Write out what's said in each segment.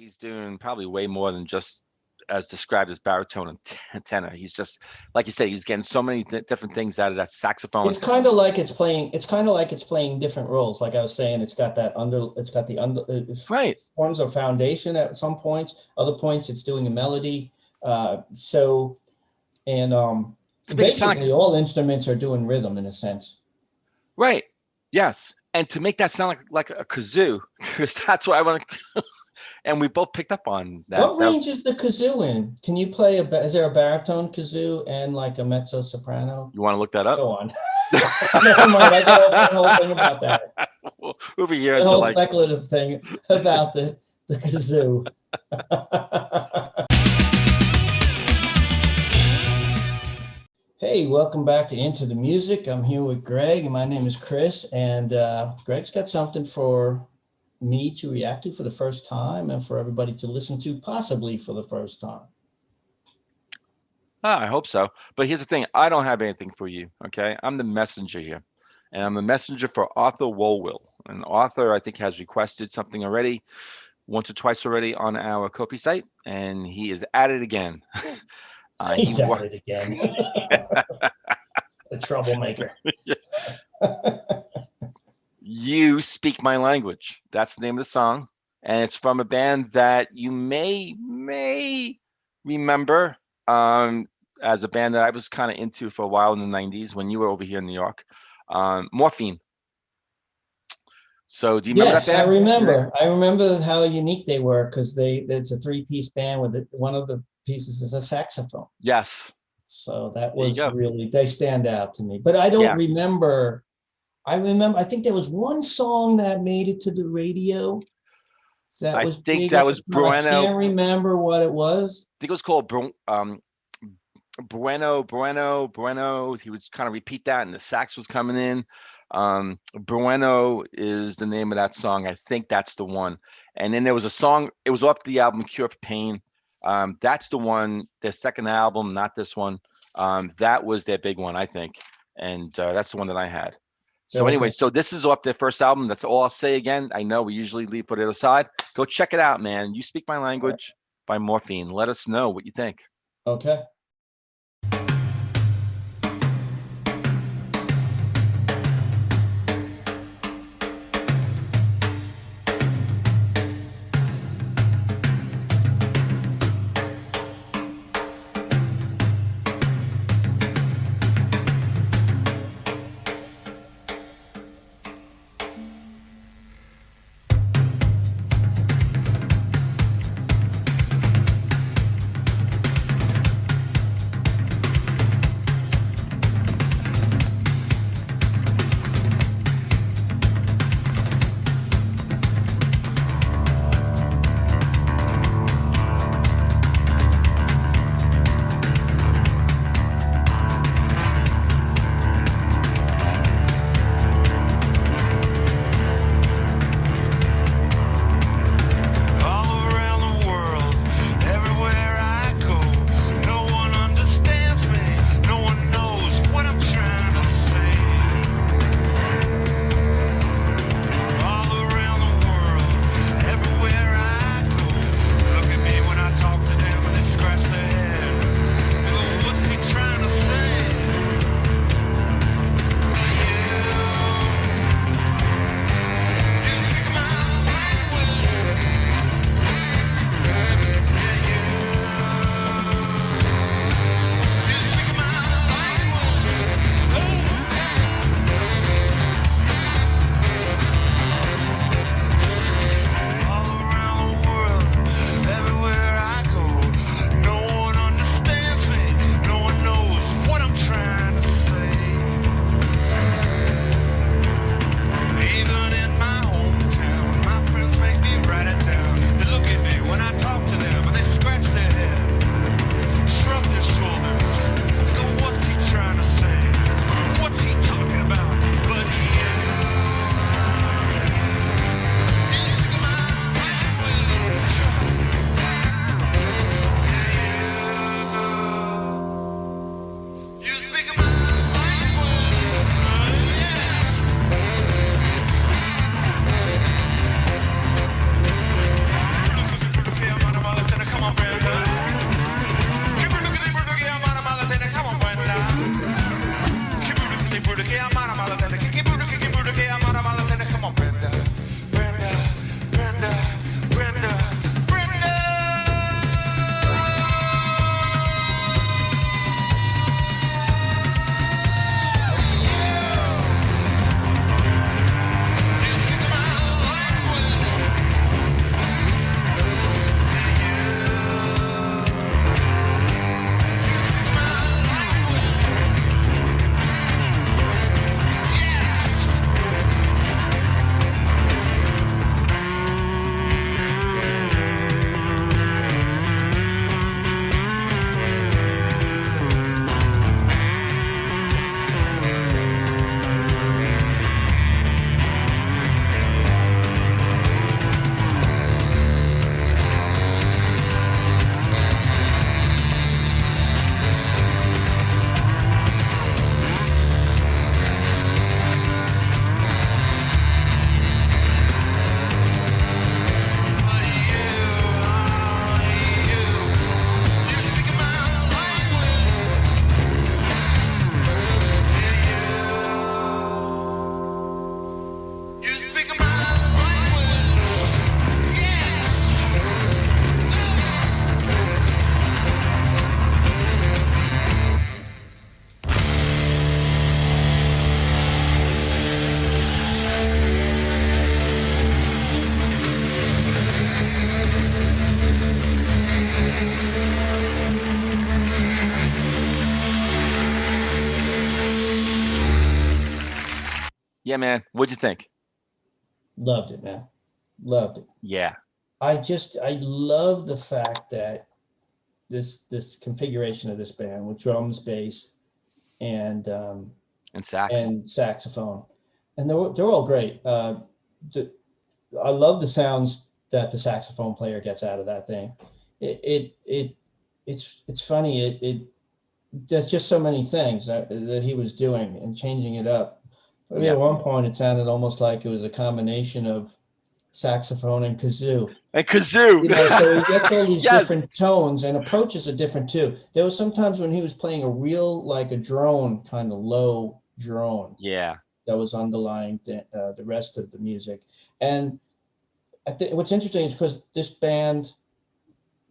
he's doing probably way more than just as described as baritone and tenor. He's just like you say, he's getting so many different things out of that saxophone. It's kind of like it's playing. It's kind of like it's playing different roles. Like I was saying, it's got that under. It's got the under. It Right. forms a foundation at some points. Other points, it's doing a melody. So and To make it sound like basically, all instruments are doing rhythm in a sense. right. Yes. And to make that sound like a kazoo, because that's what I want to. And we both picked up on that. What range is the kazoo in? Can you play is there a baritone kazoo and like a mezzo soprano? You want to look that up? Go on. Never mind. I got a whole thing about that. Over here, The whole speculative thing about the kazoo. Hey, welcome back to Into the Music. I'm here with Greg, and my name is Chris. And Greg's got something for me to react to for the first time and for everybody to listen to possibly for the first time. I hope so. But here's the thing. I don't have anything for you, okay? I'm the messenger here. And I'm the messenger for Arthur Wolwill. And Arthur, I think, has requested something already, once or twice already on our Kofi site. And he is at it again. He's at it again. A troublemaker. You Speak My Language. That's the name of the song. And it's from a band that you may remember as a band that I was kind of into for a while in the 90s when you were over here in New York. Morphine. So do you remember that band? Yes, I remember. I remember how unique they were because it's a three-piece band with one of the pieces is a saxophone. Yes. So that was really, they stand out to me. But I don't remember. I think there was one song that made it to the radio. I think that was Bueno. I can't remember what it was. I think it was called Bueno. He would kind of repeat that, and the sax was coming in. Bueno is the name of that song. I think that's the one. And then there was a song. It was off the album Cure for Pain. That's the one. Their second album, not this one. That was their big one, I think. And that's the one that I had. So anyway, so this is off their first album. That's all I'll say again. I know we usually put it aside. Go check it out, man. You Speak My Language by Morphine. Let us know what you think. Okay. Yeah, man. What'd you think? Loved it, man. Loved it. Yeah, I love the fact that this configuration of this band with drums, bass, and and sax. and saxophone, and they're all great. The, I love the sounds that the saxophone player gets out of that thing. It's funny. There's just so many things that he was doing and changing it up. I mean, Yeah, at one point, it sounded almost like it was a combination of saxophone and kazoo. and kazoo. So he gets all these Yes. different tones and approaches are different too. There was sometimes when he was playing a real, like a drone, kind of low drone Yeah, that was underlying the rest of the music. And what's interesting is because this band,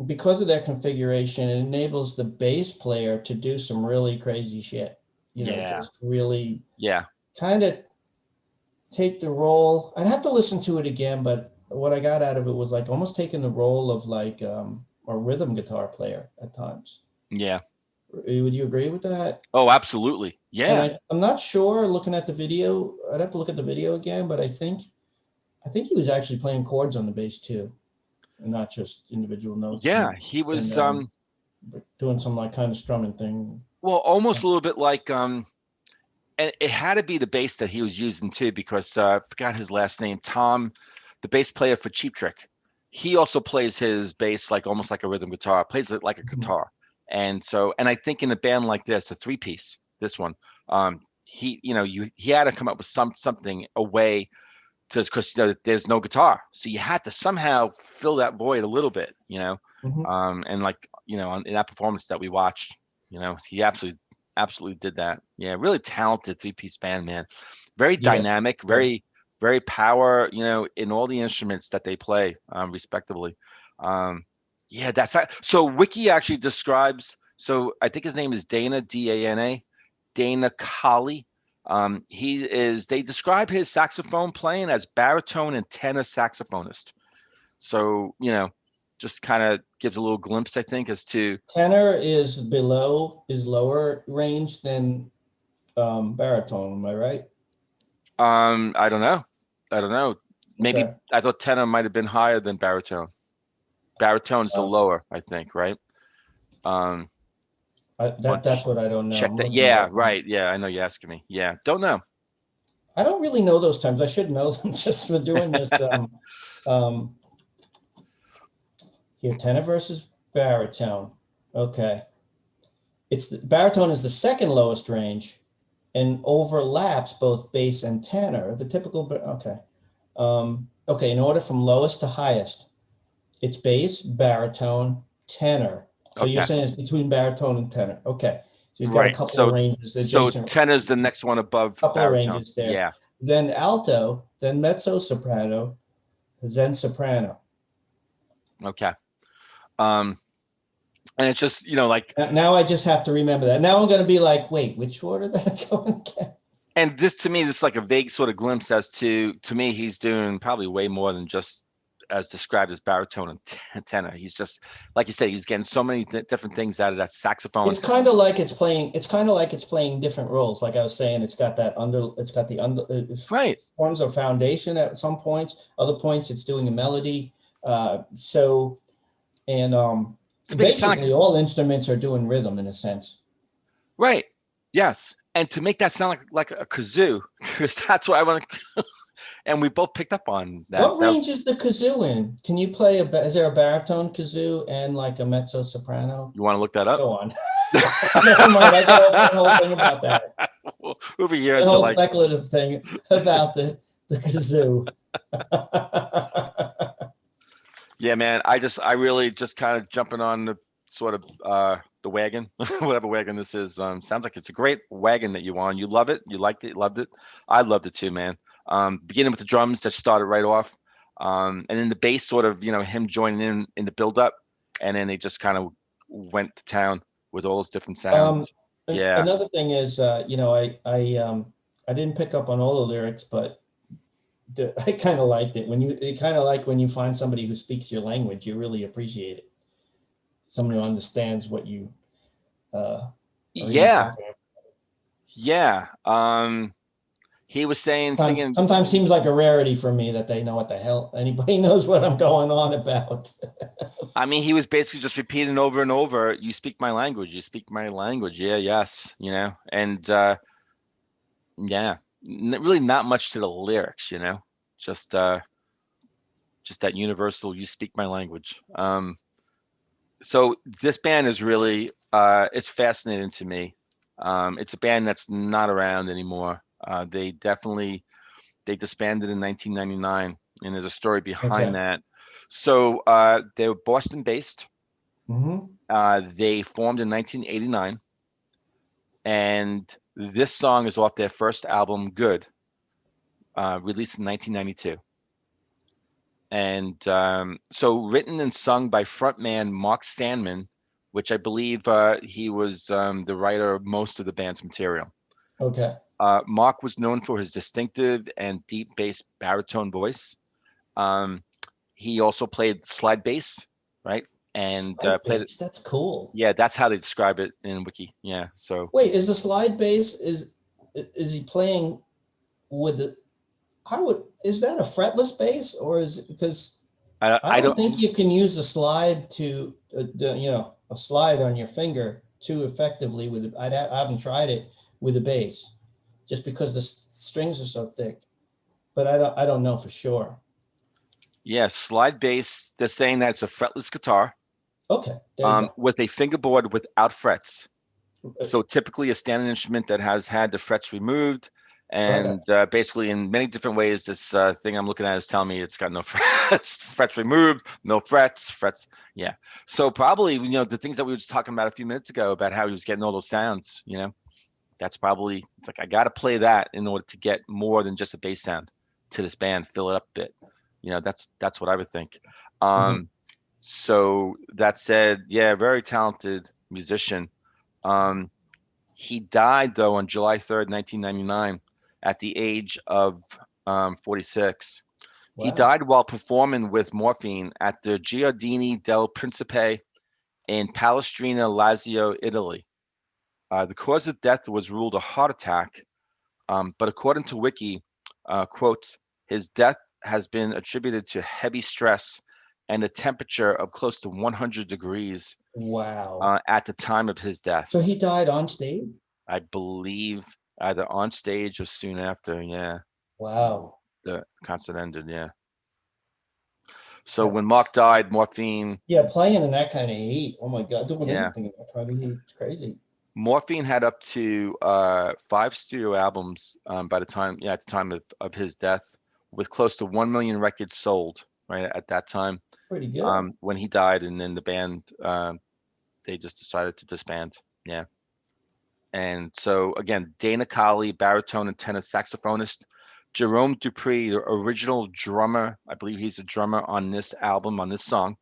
because of their configuration, it enables the bass player to do some really crazy shit. yeah, Just really yeah, kind of take the role. I'd have to listen to it again, but what I got out of it was like almost taking the role of like a rhythm guitar player at times. yeah. Would you agree with that? Oh, absolutely. And Yeah, I'm not sure looking at the video. I'd have to look at the video again, but I think he was actually playing chords on the bass too, and not just individual notes yeah. and He and was doing some like kind of strumming thing. well, almost a little bit like and it had to be the bass that he was using too, because I forgot his last name. Tom, the bass player for Cheap Trick. He also plays his bass like almost like a rhythm guitar, plays it like a Mhm. guitar. And so, and I think in a band like this, a three piece, this one, he had to come up with something, a way to, because there's no guitar, so you had to somehow fill that void a little bit, Mhm. and like in that performance that we watched, he absolutely did that. Yeah, really talented three-piece band, man. Very Yeah. dynamic, Yeah. very power, in all the instruments that they play, respectively. Yeah, so Wiki actually describes. So I think his name is Dana, Dana, Dana Colley. They describe his saxophone playing as baritone and tenor saxophonist. So, just kind of gives a little glimpse, I think, as to, Tenor is lower range than baritone. Am I right? I don't know. I don't know. Maybe Okay. I thought tenor might have been higher than baritone. Baritone's the Uh, lower, I think, right? Um, but that's what I don't know. check I'm that. looking it Yeah, up now. right. Yeah, I know you're asking me. Yeah, don't know. I don't really know those terms. I should know them just for doing this. Um, Here, tenor versus baritone. Okay. Baritone is the second lowest range and overlaps both bass and tenor. The typical, okay. Okay, in order from lowest to highest, it's bass, baritone, tenor. So you're Okay, saying it's between baritone and tenor. Okay. So you've got a right. couple of So, ranges, so adjacent, tenor's the next one above couple of baritone. ranges there. Yeah. Then alto, then mezzo soprano, then soprano. Okay. Um, and it's just, like, Now I just have to remember that. Now I'm going to be like, wait, which order did I go in again? and this to me, this is like a vague sort of glimpse as to me, he's doing probably way more than just as described as baritone and tenor. He's just, like you said, he's getting so many different things out of that saxophone. It's kind of like it's playing. It's kind of like it's playing different roles. Like I was saying, it's got that under. It's got the under. It Right. forms a foundation at some points. Other points, it's doing a melody. So and To make it sound like, basically, all instruments are doing rhythm in a sense. right. Yes. And to make that sound like a kazoo, because that's what I want to, and we both picked up on that. What range is the kazoo in? Can you play Is there a baritone kazoo and like a mezzo soprano? You want to look that up? Go on. Never mind. I got off on the whole thing about that. We'll be here The until whole like, speculative thing about the kazoo. yeah, man. I really just kind of jumping on the sort of the wagon, whatever wagon this is. Sounds like it's a great wagon that you on. You love it. You liked it. Loved it. I loved it too, man. Beginning with the drums that started right off, and then the bass sort of, him joining in the build up, and then they just kind of went to town with all those different sounds. Um, Yeah. Another thing is, I didn't pick up on all the lyrics, but I kind of liked it when you kind of like when you find somebody who speaks your language, you really appreciate it. Someone who understands what you uh, are even Yeah. talking about. Yeah. he was saying, Sometimes, singing. sometimes seems like a rarity for me that they know what the hell anybody knows what I'm going on about. I mean, he was basically just repeating over and over, "You speak my language. You speak my language." Yeah, yes, and yeah, really not much to the lyrics, just that universal, "You speak my language." So this band is really, it's fascinating to me. It's a band that's not around anymore. They disbanded in 1999, and there's a story behind Okay. that. So they were Boston based. Hmm. They formed in 1989, and this song is off their first album, Good, released in 1992. And so written and sung by frontman Mark Sandman, which I believe he was the writer of most of the band's material. Okay. Mark was known for his distinctive and deep bass baritone voice. Um, he also played slide bass, right? And Slide played it. bass. That's cool. Yeah, that's how they describe it in Wiki. Yeah. So Wait, is the slide bass is he playing with the how would is that a fretless bass or is it because I I don't don't. think you can use a slide to a slide on your finger too effectively with it. I haven't tried it with a bass just because the strings are so thick, but I don't know for sure. Yeah, slide bass. They're saying that it's a fretless guitar, Okay, there you go. with a fingerboard without frets. So typically a standard instrument that has had the frets removed, Okay. and basically in many different ways, this thing I'm looking at is telling me it's got no frets, frets removed, no frets. Yeah. So probably, the things that we were just talking about a few minutes ago about how he was getting all those sounds, that's probably, it's like, I got to play that in order to get more than just a bass sound to this band, fill it up a bit. That's what I would think. Hmm. Um, so that said, yeah, very talented musician. Um, he died though on July 3rd, 1999, at the age of 46. He Wow. died while performing with Morphine at the Giardini del Principe in Palestrina, Lazio, Italy. The cause of death was ruled a heart attack, but according to Wiki, quotes, his death has been attributed to heavy stress and a temperature of close to 100 degrees Wow. at the time of his So death. he died on stage? I believe either on stage or soon after. Yeah, Wow. the concert ended. Yeah. So That, when Mark died, Morphine, yeah, playing in that kind of heat. Oh my God, doing yeah, anything in that kind of heat. It's crazy. Morphine had up to five studio albums by the time, yeah, at the time of his death, with close to 1 million records sold. Right at that time, Pretty good. when he died, and then the band, they just decided to disband. Yeah. And so again, Dana Colley, baritone and tenor saxophonist. Jerome Dupree, the original drummer. I believe he's a drummer on this album, on this song.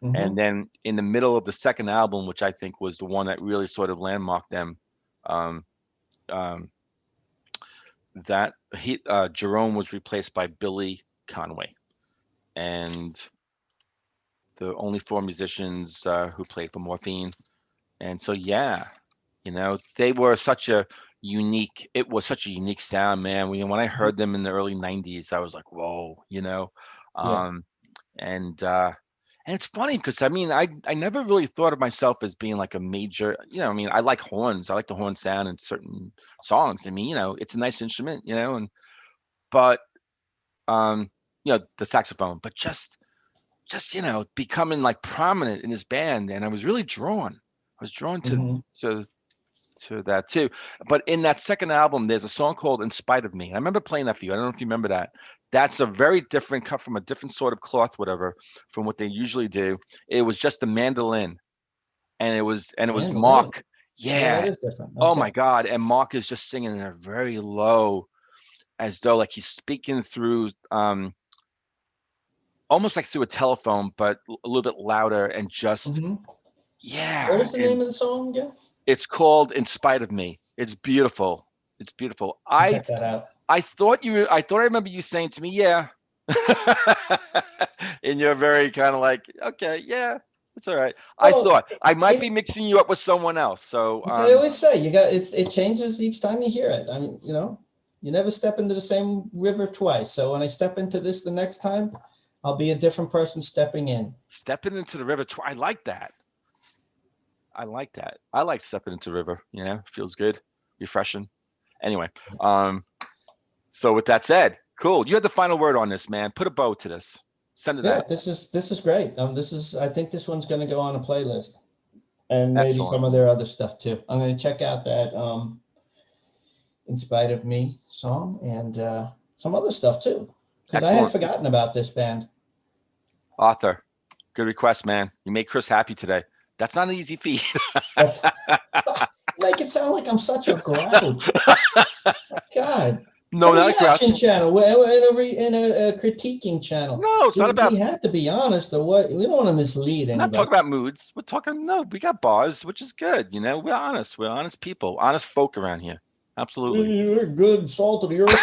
And Hmm. then in the middle of the second album, which I think was the one that really sort of landmarked them, um, um, that Jerome was replaced by Billy Conway, and the only four musicians who played for Morphine. And so, yeah, they were such a it was such a unique sound, man. When I heard them in the early 90s, I was like, whoa. Yeah. Um, and it's funny because I mean, I never really thought of myself as being like a major, I mean, I like horns. I like the horn sound in certain songs. I mean, it's a nice instrument, but the saxophone, but just becoming like prominent in his band, and I was really drawn. I was drawn Hmm. to that too. But in that second album, there's a song called "In Spite of Me." I remember playing that for you. I don't know if you remember that. That's a very different, cut from a different sort of cloth, whatever, from what they usually do. It was just the mandolin, and it was Mandolin. Mark. Yeah, that Yeah. is different. Oh my Okay. God. And Mark is just singing in a very low, as though like he's speaking through, almost like through a telephone, but a little bit louder, and just, Hmm. What yeah. was the name And of the song again? it's called "In Spite of Me." It's beautiful. It's beautiful. I'll I check that out. I thought I remember you saying to me, yeah. And you're very kind of like, okay, yeah, it's all right. I Well, thought I might be it, mixing you up with someone else. So, I always say it changes each time you hear it. I mean, You never step into the same river twice. So when I step into this the next time, I'll be a different person stepping in. Stepping into the river. I like that. I like that. I like stepping into the river. Feels good, refreshing. Anyway, so with that said, cool. You had the final word on this, man. Put a bow to this. Send it Yeah, out. this is great. I think this one's going to go on a playlist, and maybe Excellent. some of their other stuff too. I'm going to check out that "In Spite of Me" song and some other stuff too, because I had Excellent. forgotten about this band. Arthur, good request, man. You made Chris happy today. That's not an easy feat. That's make it sound like I'm such a grouch. God. No, It's a not a grouch. reaction channel. We're in a critiquing channel. No, it's not about. We have to be honest, or what? We don't want to mislead We're not anybody. talking about moods. We're talking. No, we got bars, which is good. We're honest. We're honest people, honest folk around here. Absolutely. You're good, salt of the earth.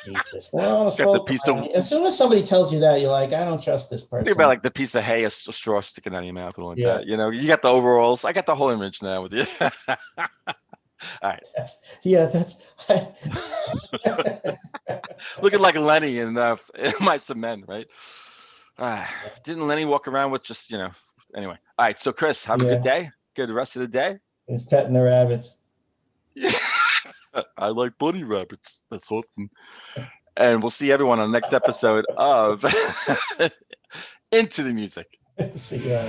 Jesus, we're honest Got the folk. piece of. As soon as somebody tells you that, you're like, I don't trust this person. Think about like the piece of hay, a straw sticking out of your mouth, or like Yeah. that. You got the overalls. I got the whole image now with you. All right. That's Looking like Lenny in My Cement, right? Didn't Lenny walk around with just, anyway. All right. So, Chris, have a good day. Good rest of the day. He's petting the rabbits. Yeah. I like bunny rabbits. That's awesome. And we'll see everyone on the next episode of Into the Music. See ya.